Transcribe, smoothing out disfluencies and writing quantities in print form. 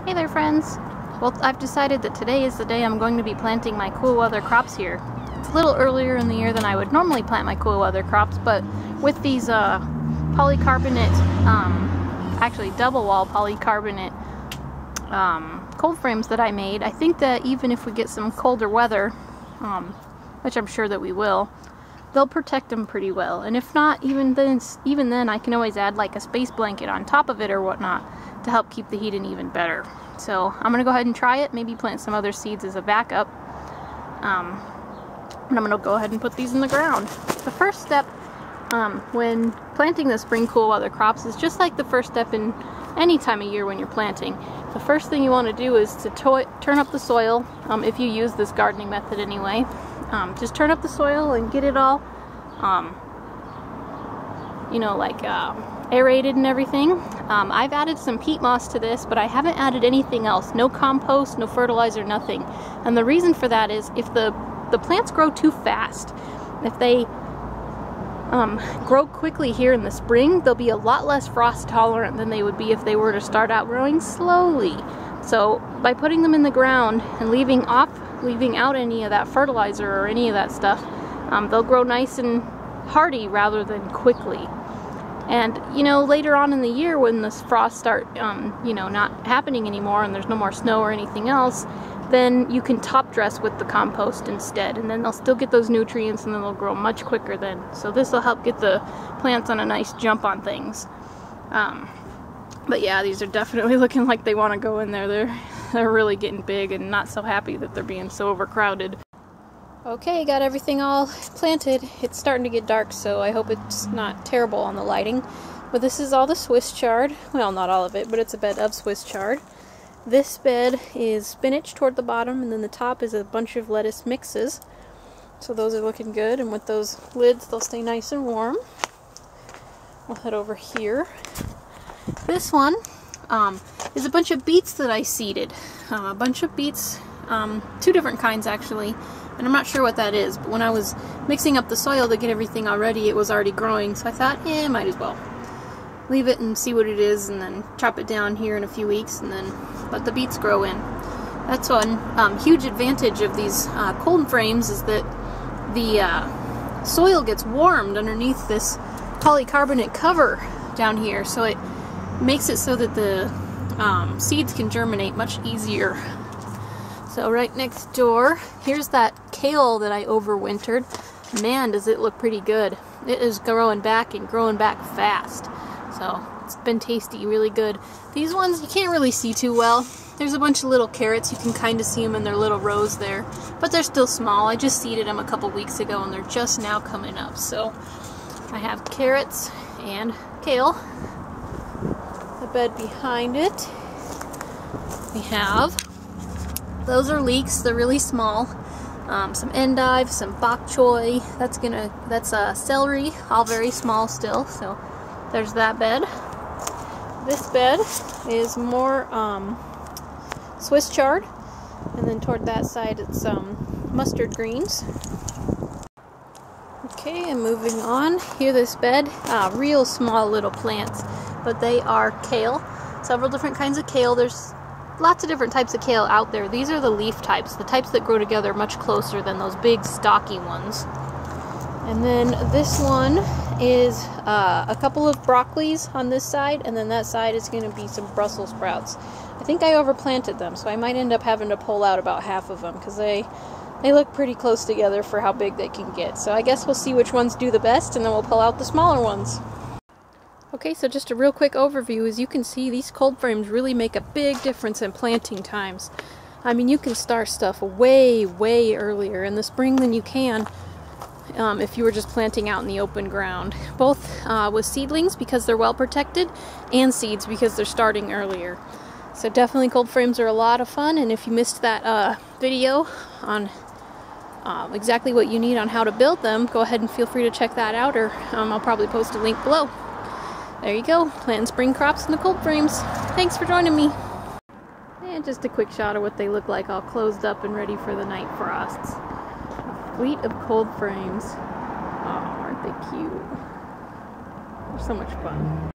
Hey there, friends! Well, I've decided that today is the day I'm going to be planting my cool weather crops here. It's a little earlier in the year than I would normally plant my cool weather crops, but with these polycarbonate, actually double wall polycarbonate cold frames that I made, I think that even if we get some colder weather, which I'm sure that we will, they'll protect them pretty well. And if not, even then I can always add like a space blanket on top of it or whatnot to help keep the heat in even better. So I'm going to go ahead and try it, maybe plant some other seeds as a backup. And I'm going to go ahead and put these in the ground. The first step when planting the spring cool weather crops is just like the first step in any time of year when you're planting. The first thing you want to do is to turn up the soil, if you use this gardening method anyway. Just turn up the soil and get it all, you know, like aerated and everything. I've added some peat moss to this, but I haven't added anything else. No compost, no fertilizer, nothing. And the reason for that is if the plants grow too fast, if they grow quickly here in the spring, they'll be a lot less frost tolerant than they would be if they were to start out growing slowly. So by putting them in the ground and leaving out any of that fertilizer or any of that stuff, they'll grow nice and hardy rather than quickly. And you know, later on in the year when the frosts start you know, not happening anymore and there's no more snow or anything else, then you can top dress with the compost instead, and then they'll still get those nutrients and then they'll grow much quicker then. So this will help get the plants on a nice jump on things. But yeah, these are definitely looking like they want to go in there. They're really getting big and not so happy that they're being so overcrowded. Okay, got everything all planted. It's starting to get dark, so I hope it's not terrible on the lighting. But this is all the Swiss chard. Well, not all of it, but it's a bed of Swiss chard. This bed is spinach toward the bottom, and then the top is a bunch of lettuce mixes. So those are looking good, and with those lids, they'll stay nice and warm. We'll head over here. This one is a bunch of beets that I seeded. A bunch of beets, two different kinds actually, and I'm not sure what that is, but when I was mixing up the soil to get everything all ready, it was already growing, so I thought, might as well leave it and see what it is, and then chop it down here in a few weeks, and then let the beets grow in. That's one huge advantage of these cold frames, is that the soil gets warmed underneath this polycarbonate cover down here, so it makes it so that the seeds can germinate much easier. So right next door, here's that kale that I overwintered. Man, does it look pretty good. It is growing back and growing back fast. So it's been tasty, really good. These ones you can't really see too well. There's a bunch of little carrots. You can kind of see them in their little rows there, but they're still small. I just seeded them a couple weeks ago and they're just now coming up. So I have carrots and kale. The bed behind it, we have, those are leeks. They're really small. Some endive, some Pac Choy. That's celery, all very small still. So there's that bed. This bed is more Swiss chard, and then toward that side it's mustard greens. Okay, and moving on. Here, this bed, real small little plants, but they are kale. Several different kinds of kale. There's lots of different types of kale out there. These are the leaf types, the types that grow together much closer than those big stocky ones. And then this one is a couple of broccolis on this side, and then that side is going to be some Brussels sprouts. I think I overplanted them, so I might end up having to pull out about half of them because they look pretty close together for how big they can get. So I guess we'll see which ones do the best, and then we'll pull out the smaller ones. Okay, so just a real quick overview. As you can see, these cold frames really make a big difference in planting times. I mean, you can start stuff way, way earlier in the spring than you can if you were just planting out in the open ground. Both with seedlings because they're well protected, and seeds because they're starting earlier. So definitely cold frames are a lot of fun, and if you missed that video on exactly what you need on how to build them, go ahead and feel free to check that out, or I'll probably post a link below. There you go, planting spring crops in the cold frames. Thanks for joining me. And just a quick shot of what they look like all closed up and ready for the night frosts. A fleet of cold frames. Oh, aren't they cute? They're so much fun.